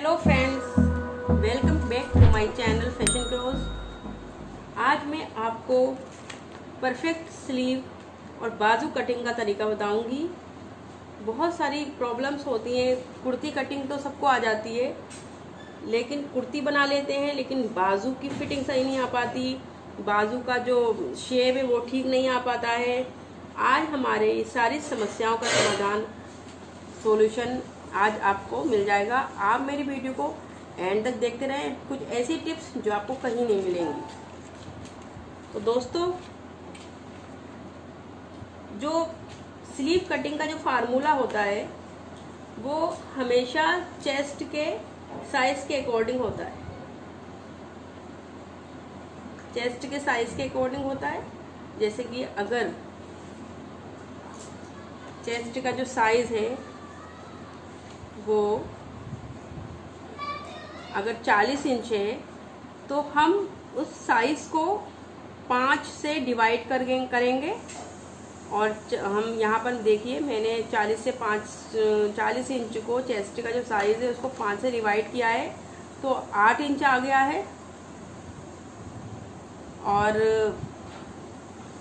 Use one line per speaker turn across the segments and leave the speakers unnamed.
Hello friends, welcome back to my channel Fashion Close. आज मैं आपको परफेक्ट स्लीव और बाजू कटिंग का तरीका बताऊंगी। बहुत सारी प्रॉब्लम्स होती हैं। कुर्ती कटिंग तो सबको आ जाती है, लेकिन कुर्ती बना लेते हैं लेकिन बाजू की फिटिंग सही नहीं आ पाती, बाजू का जो शेप है वो ठीक नहीं आ पाता है। आज हमारे इस सारी समस्याओं का समाधान सॉल्यूशन आज आपको मिल जाएगा। आप मेरी वीडियो को एंड तक देखते रहें, कुछ ऐसी टिप्स जो आपको कहीं नहीं मिलेंगी। तो दोस्तों, जो स्लीव कटिंग का जो फार्मूला होता है वो हमेशा चेस्ट के साइज के अकॉर्डिंग होता है। चेस्ट के साइज के अकॉर्डिंग होता है। जैसे कि अगर चेस्ट का जो साइज है वो अगर 40 इंच है तो हम उस साइज को 5 से डिवाइड करेंगे। और हम यहाँ पर देखिए, मैंने 40 इंच को चेस्ट का जो साइज है उसको 5 से डिवाइड किया है तो 8 इंच आ गया है। और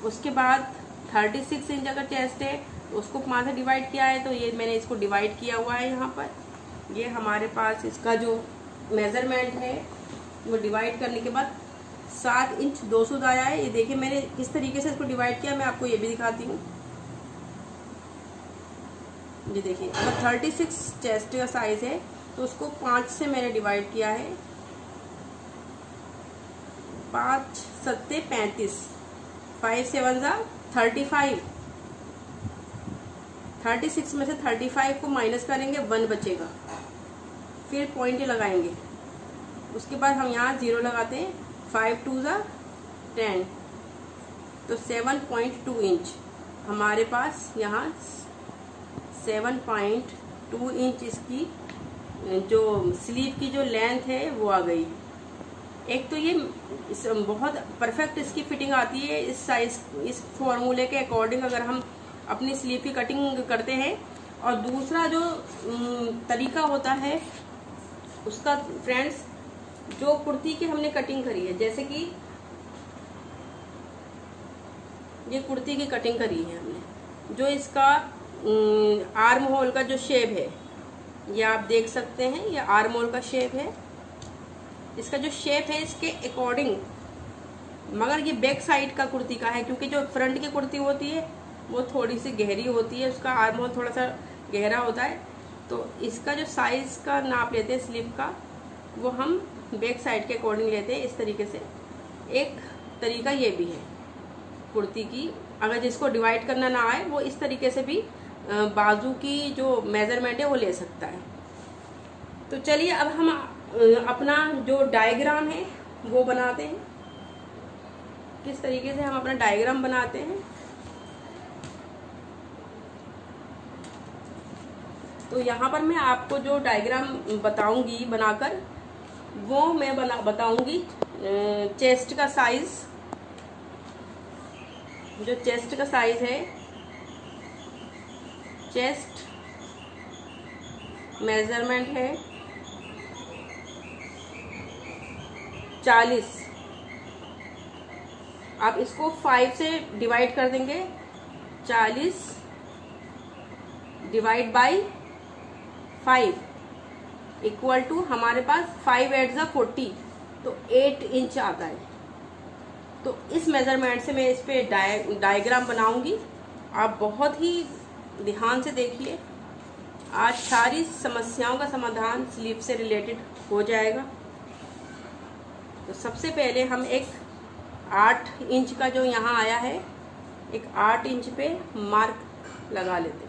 उसके बाद 36 इंच अगर चेस्ट है तो उसको 5 से डिवाइड किया है तो ये मैंने इसको डिवाइड किया हुआ है। यहाँ पर ये हमारे पास इसका जो मेजरमेंट है वो डिवाइड करने के बाद 7 इंच 2 सूद आया है। ये देखिए मैंने किस तरीके से इसको डिवाइड किया, मैं आपको ये भी दिखाती हूँ। ये देखिए, अगर 36 चेस्ट का साइज है तो उसको 5 से मैंने डिवाइड किया है। 5 सत्ते 35, 5 7 जा 35। 36 में से 35 को माइनस करेंगे, 1 बचेगा। फिर पॉइंट लगाएंगे, उसके बाद हम यहाँ 0 लगाते हैं। 5 2 जा 10, तो 7.2 इंच हमारे पास यहाँ 7.2 इंच इसकी जो स्लीव की जो लेंथ है वो आ गई। एक तो ये बहुत परफेक्ट इसकी फिटिंग आती है इस साइज, इस फॉर्मूले के अकॉर्डिंग अगर हम अपनी स्लीव की कटिंग करते हैं। और दूसरा जो तरीका होता है उसका फ्रेंड्स, जो कुर्ती की हमने कटिंग करी है, जैसे कि ये कुर्ती की कटिंग करी है हमने, जो इसका आर्म होल का जो शेप है ये आप देख सकते हैं, ये आर्म होल का शेप है। इसका जो शेप है इसके अकॉर्डिंग, मगर ये बैक साइड का कुर्ती का है, क्योंकि जो फ्रंट की कुर्ती होती है वो थोड़ी सी गहरी होती है, उसका आर्म होल थोड़ा सा गहरा होता है। तो इसका जो साइज का नाप लेते हैं स्लीव का, वो हम बैक साइड के अकॉर्डिंग लेते हैं इस तरीके से। एक तरीका ये भी है कुर्ती की, अगर जिसको डिवाइड करना ना आए वो इस तरीके से भी बाजू की जो मेजरमेंट है वो ले सकता है। तो चलिए अब हम अपना जो डायग्राम है वो बनाते हैं। किस तरीके से हम अपना डायग्राम बनाते हैं, तो यहाँ पर मैं आपको जो डायग्राम बताऊंगी बनाकर, वो मैं बताऊंगी चेस्ट का साइज। जो चेस्ट का साइज है, चेस्ट मेजरमेंट है 40। आप इसको 5 से डिवाइड कर देंगे। 40 डिवाइड बाई 5 इक्वल टू हमारे पास 5 8 जा 40, तो 8 इंच आता है। तो इस मेजरमेंट से मैं इस पे डायग्राम बनाऊंगी। आप बहुत ही ध्यान से देखिए, आज सारी समस्याओं का समाधान स्लीव से रिलेटेड हो जाएगा। तो सबसे पहले हम एक 8 इंच का जो यहाँ आया है, एक 8 इंच पे मार्क लगा लेते हैं।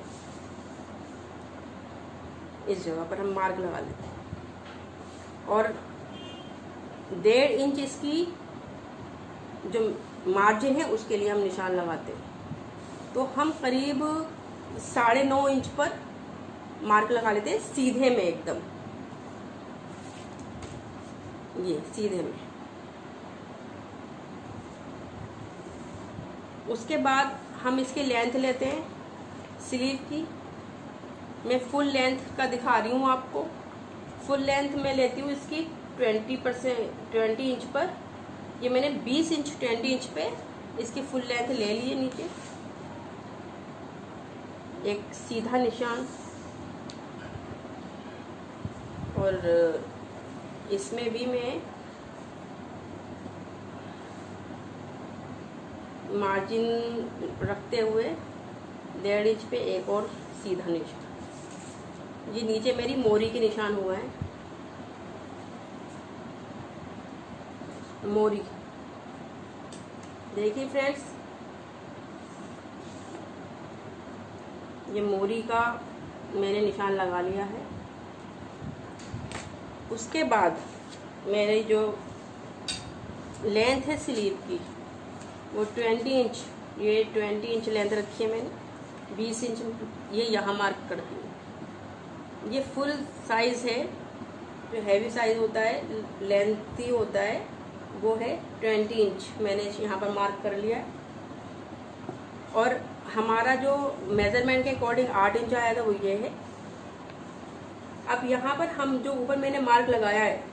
इस जगह पर हम मार्क लगा लेते हैं और 1.5 इंच इसकी जो मार्जिन है उसके लिए हम निशान लगाते हैं। तो हम करीब 9.5 इंच पर मार्क लगा लेते हैं, सीधे में एकदम, ये सीधे में। उसके बाद हम इसकी लेंथ लेते हैं स्लीव की। मैं फुल लेंथ का दिखा रही हूँ आपको। फुल लेंथ में लेती हूँ इसकी 20 इंच पर। ये मैंने 20 इंच 20 इंच पे इसकी फुल लेंथ ले ली है। नीचे एक सीधा निशान, और इसमें भी मैं मार्जिन रखते हुए 1.5 इंच पे एक और सीधा निशान। ये नीचे मेरी मोरी के निशान हुआ है, मोरी। देखिए फ्रेंड्स, ये मोरी का मैंने निशान लगा लिया है। उसके बाद मेरी जो लेंथ है स्लीव की वो 20 इंच, ये 20 इंच लेंथ रखी है मैंने। 20 इंच ये यहाँ मार्क करती हूँ। ये फुल साइज है, जो हैवी साइज होता है, लेंथी होता है, वो है 20 इंच। मैंने यहाँ पर मार्क कर लिया है। और हमारा जो मेजरमेंट के अकॉर्डिंग 8 इंच आया था वो ये है। अब यहाँ पर हम जो ऊपर मैंने मार्क लगाया है,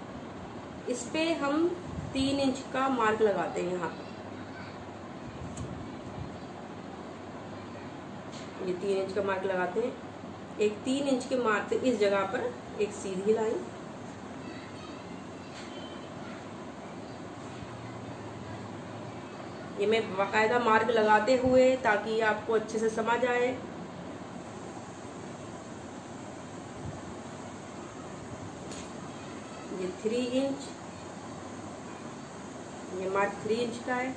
इस पे हम 3 इंच का मार्क लगाते हैं। यहाँ ये 3 इंच का मार्क लगाते हैं। एक 3 इंच के मार्क से इस जगह पर एक सीधी लाइन, ये मैं बाकायदा मार्क लगाते हुए, ताकि आपको अच्छे से समझ आए। ये 3 इंच, ये मार्क 3 इंच का है।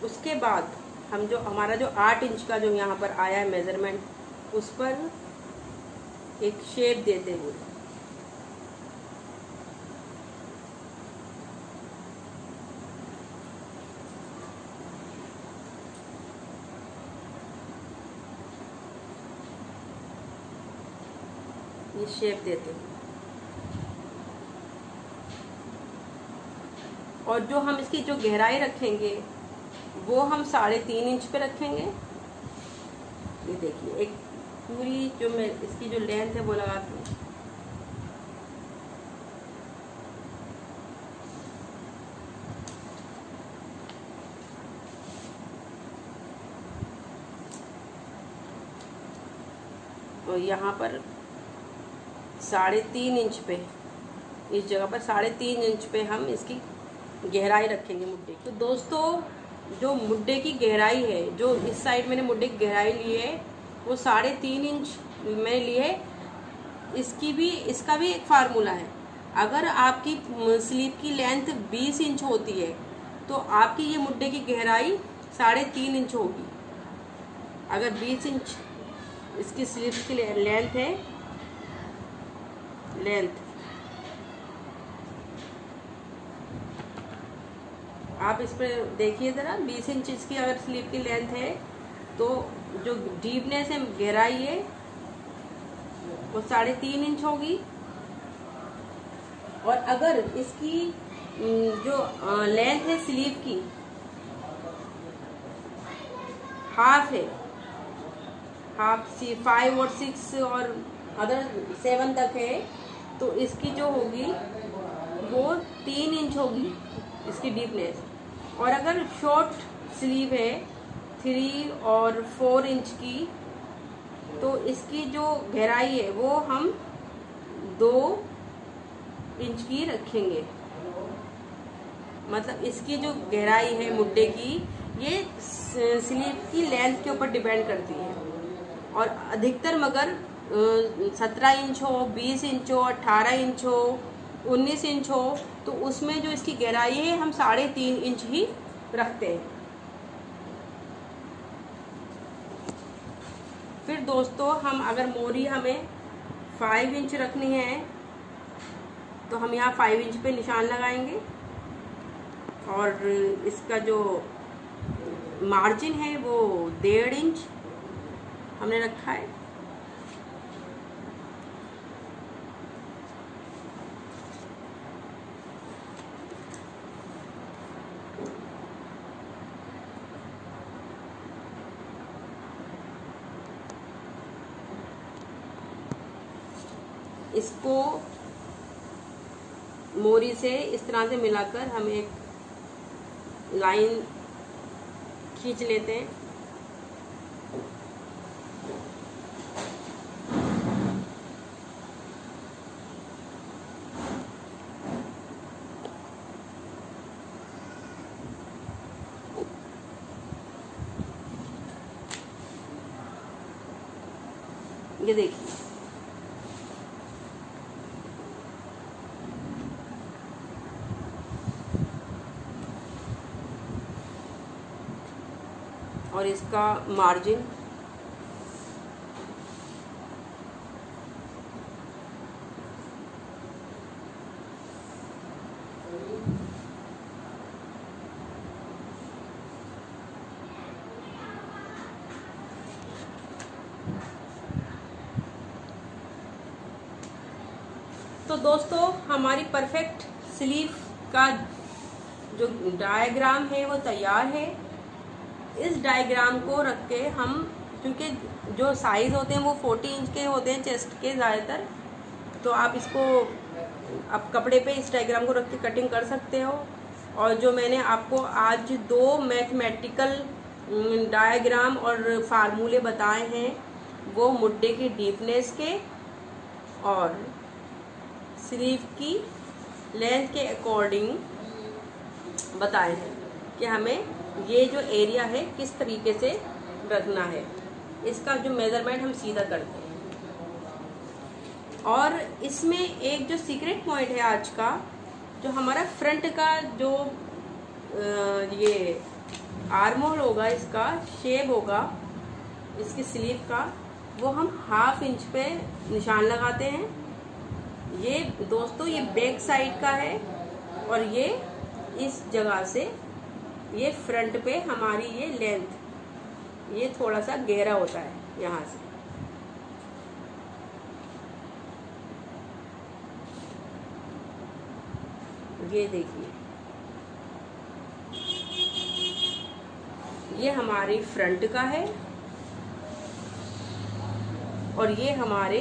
उसके बाद हम जो हमारा जो 8 इंच का जो यहाँ पर आया है मेजरमेंट, उस पर एक शेप देते हुए ये शेप देते हैं। और जो हम इसकी जो गहराई रखेंगे वो हम 3.5 इंच पे रखेंगे। ये देखिए, एक पूरी जो मैं इसकी जो लेंथ है वो लगाती हूँ। और यहाँ पर 3.5 इंच पे, इस जगह पर 3.5 इंच पे हम इसकी गहराई रखेंगे मुड्डे की। तो दोस्तों, जो मुड्डे की गहराई है, जो इस साइड मैंने मुड्डे की गहराई ली है वो 3.5 इंच मैंने ली है। इसका भी एक फार्मूला है। अगर आपकी स्लीव की लेंथ 20 इंच होती है तो आपकी ये मुड्डे की गहराई 3.5 इंच होगी। अगर 20 इंच इसकी स्लीव की लेंथ है, आप इस पर देखिए ज़रा, 20 इंच इसकी अगर स्लीव की लेंथ है तो जो डीपनेस है, गहराई है, वो 3.5 इंच होगी। और अगर इसकी जो लेंथ है स्लीव की हाफ है, 5 और 6 और अगर 7 तक है, तो इसकी जो होगी वो 3 इंच होगी इसकी डीपनेस। और अगर शॉर्ट स्लीव है 3 और 4 इंच की, तो इसकी जो गहराई है वो हम 2 इंच की रखेंगे। मतलब इसकी जो गहराई है मुड्डे की, ये स्लीव की लेंथ के ऊपर डिपेंड करती है। और अधिकतर मगर 17 इंच हो, 20 इंच हो, 18 इंच हो, 19 इंच हो, तो उसमें जो इसकी गहराई है हम 3.5 इंच ही रखते हैं। फिर दोस्तों, हम अगर मोरी हमें 5 इंच रखनी है तो हम यहाँ 5 इंच पे निशान लगाएंगे। और इसका जो मार्जिन है वो 1.5 इंच हमने रखा है। इसको मोरी से इस तरह से मिलाकर हम एक लाइन खींच लेते हैं। ये देखिए, और इसका मार्जिन तो दोस्तों हमारी परफेक्ट स्लीव का जो डायग्राम है वो तैयार है। इस डायग्राम को रख के हम, क्योंकि जो साइज होते हैं वो 40 इंच के होते हैं चेस्ट के ज़्यादातर, तो आप इसको आप कपड़े पे इस डायग्राम को रख के कटिंग कर सकते हो। और जो मैंने आपको आज 2 मैथमेटिकल डायग्राम और फार्मूले बताए हैं वो मुड्डे की डीपनेस के और स्लीव की लेंथ के अकॉर्डिंग बताए हैं कि हमें ये जो एरिया है किस तरीके से रखना है। इसका जो मेजरमेंट हम सीधा करते हैं। और इसमें एक जो सीक्रेट पॉइंट है आज का, जो हमारा फ्रंट का जो ये आर्म होल होगा, इसका शेप होगा इसकी स्लीव का, वो हम 1/2 इंच पे निशान लगाते हैं। ये दोस्तों ये बैक साइड का है और ये इस जगह से ये फ्रंट पे हमारी ये लेंथ ये थोड़ा सा गहरा होता है यहाँ से। ये देखिए, ये हमारी फ्रंट का है और ये हमारे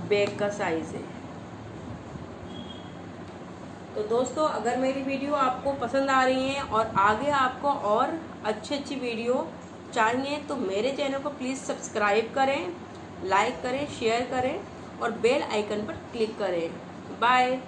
बैक का साइज है। तो दोस्तों अगर मेरी वीडियो आपको पसंद आ रही है और आगे आपको और अच्छी वीडियो चाहिए तो मेरे चैनल को प्लीज़ सब्सक्राइब करें, लाइक करें, शेयर करें और बेल आइकन पर क्लिक करें। बाय।